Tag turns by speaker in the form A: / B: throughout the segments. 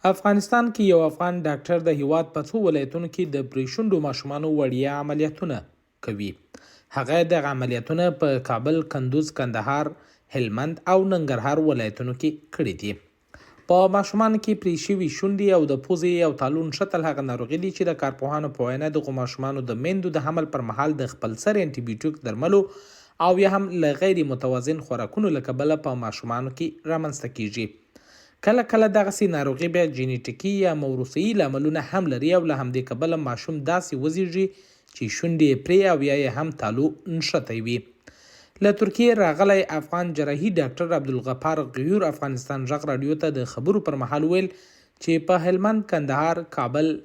A: افغانستان کې یو افغان ډاکټر د هیواد په څو ولایتونو کې د پریشونډو ماشومانو وړیا عملیاتونه کوي. هغه د عملیاتونه په کابل، کندوز، کندهار، هلمند او ننګرهار ولایتونو کې کړي دي. په ماشومانو کې پرې شوي شونډې او د پوزې او تالون شتل هغه ناروغي دي چې د کارپوهانو په وینا دغو ماشومانو د میندو د حمل پر مهال د خپل سر انټي بیوټیک درملو او یا هم له غیر متوازن خوراکونو له کبله په ماشومانو کې رامنځته کیږي. کله کله دغسې ناروغي بیا جینیټیکي یا موروثي لاملونه هم لري او له همدې کبله ماشوم داسې وزیږي چې شونډې یې پرې او یا یې هم تالو نښتی وي. له ترکیې راغلی افغان جراحي ډاکټر عبدالغفار غیور افغانستان غږ راډیو ته د خبرو پر مهال ویل چې په هلمند، کندهار، کابل،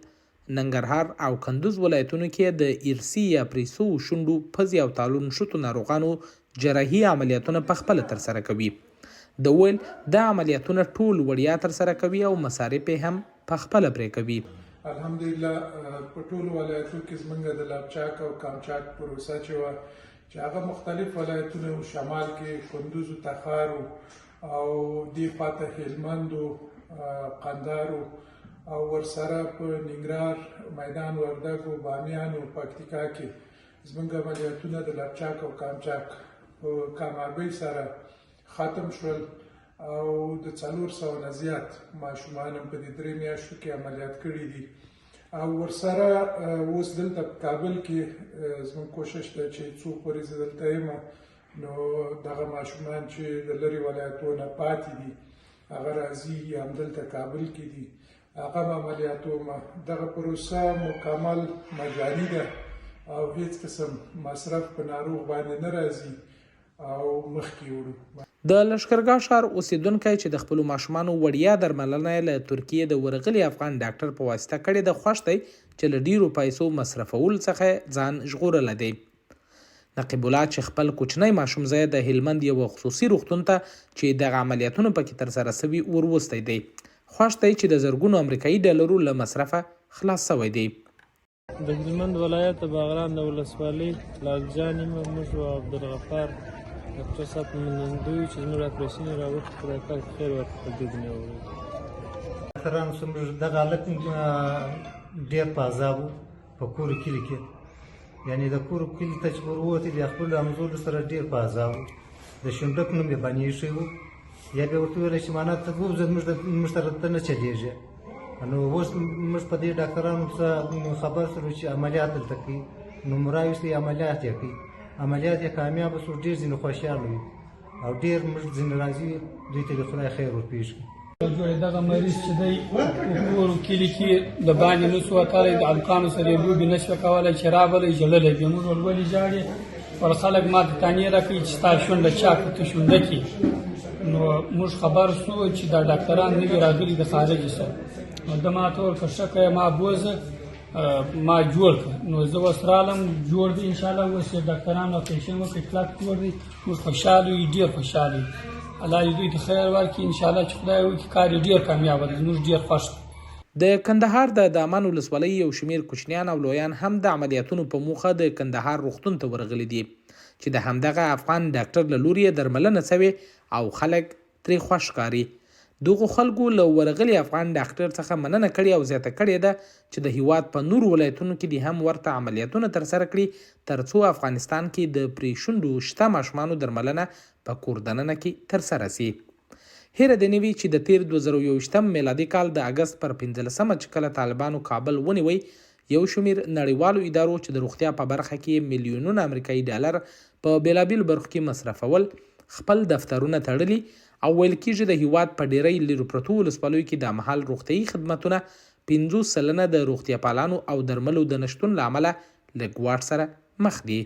A: ننګرهار او کندوز ولایتونو کې د ارثي یا پرې سوو شونډو، پزې او تالو نښتو ناروغانو جراحي عملیاتونه پخپله ترسره کوي. د ویل دا عملیاتونه ټول وړیا ترسره کوي او مصارف یې هم پخپله پرې کوي.
B: الحمدلله په ټولو ولایتونو کې زموږ د لابچاک او کامچاک پروسه چې وه چې هغه مختلف ولایتونه شمال کې کندوز و تخار او دې خواته هلمند و قندهار او ورسره په ننګرهار، میدان وردګ و بامیان و پکتیکا کې زموږ عملیاتونه د لابچاک او کامچاک په کامیابۍ سره ختم شول او د 400 نه زیات ماشومان په دې 3 میاشتو کې عملیات کړي دي. او ورسره اوس دلته په کابل کې زموږ کوشش دی چې څو پورې زه دلته یم نو دغه ماشومان چې د لرې ولایتونو نه پاتې دي هغه راځي همدلته کابل کې دي هغه عملیاتوم. دغه پروسه مکمل مجاني ده او هیڅ قسم مصرف په ناروغ باندې نه راځي او مخکې وړو.
A: د لښکرګاه ښار اوسیدونکی چې د خپلو ماشومانو وړیا درملنه له ترکیې د ورغلي افغان ډاکټر په واسطه کړې ده، خوښ دی چې له ډیرو پیسو مصرفولو څخه ځان ژغورلی دی. نقیب الله چې خپل کوچنی ماشوم زوی د هلمند یو خصوصي روغتون ته چې دغه عملیاتونه پکې ترسره سوي وروستی دی، خوښ دی چې د زرګونو امریکایي ډالرو له مصرفه خلاص سوی دی.
C: د هلمند ولایت باغران د ولسوالۍ لالجان یم، موږ او عبدالغفار ډاکټر صاحب نن دوی چې زموږ اپریشن یې راوخت خدای پاک خیر ورکړي په دې دنیا وروړي.
D: ډاکټرانو څومره دغه هلک ډېر په عذاب و په کورو کلي کې، یعنې د کورو کلي ته چې وروتې د خپلو همزولو سره ډېر په عذاب و. د شونډک نوم یې باندې ایښی و یا بیا ورته وویلی چې معنا ته ووځه موږ سره ته نه چلېږي. نو اوس موږ په دې ډاکټرانو څخه خبر شولو چې عملیات دلته کوي، نو مو راویستی عملیات یې کوي. عملیات یې کامیابه شو، ډېر ځینې خوشحاله وي او ډېر موږ ځینې راځي دوی ته د خدای خیر ورپېښ کړي.
E: دغه مریض چې دی په کورو کلي کې د باندې نه سو وتلی، د هلکانو سره یې لوبې نه شوه کولی چې رابلی ژړلی بیا موږ ولولې ژاړې ول خلک ما ته تانې راکوي چې ستا شونډه چا کړه ته شونډه کې. نو موږ خبر سو چې دا ډاکټران نوي راغلي د خارجې سره، نو ده ما ته وویل که ښه که ما بوځه ما جوړ کړه. نو زه اوس رالم جوړ دی انشاءالله. اوس یې ډاکټرانو اپریشن وکړي کلک جوړ دی، موږ خوشحاله یو، ډېر خوشحاله یو. الله دې دوی ته خیر ورکړي انشاءالله چې خدای وکړي کار یې ډېر کامیابه دی، زموږ ډېر خوښ دی.
A: د کندهار د دامان ولسوالۍ یو شمېر کوچنیان او لویان هم د عملیاتونو په موخه د کندهار روغتون ته ورغلي دي چې د همدغه افغان ډاکټر له لوري یې درملنه سوې او خلک ترې خوښ ښکاري. دغو خلکو له ورغلي افغان ډاکټر څخه مننه کړې او زیاته کړې ده چې د هیواد په نورو ولایتونو کې دې هم ورته عملیاتونه ترسره کړي ترڅو افغانستان کې د پرېشونډو شته ماشومانو درملنه په کور دننه کې ترسره سي. هیره دې نه وي چې د تیر 2021 میلادي کال د اګست پر 15مه چې کله طالبانو کابل ونیوی، یو شمېر نړیوالو ادارو چې د روغتیا په برخه کې میلیونونه امریکایي ډالر په بېلابېلو برخو کې مصرفول خپل دفترونه تړلي او ویل کېږي د هیواد په ډیری لرې پرتو ولسوالیو کې د مهال روغتیايي خدمتونه 50% د روغتیا پالانو او درملو د نشتون له امله له ګواښ سره مخ دي.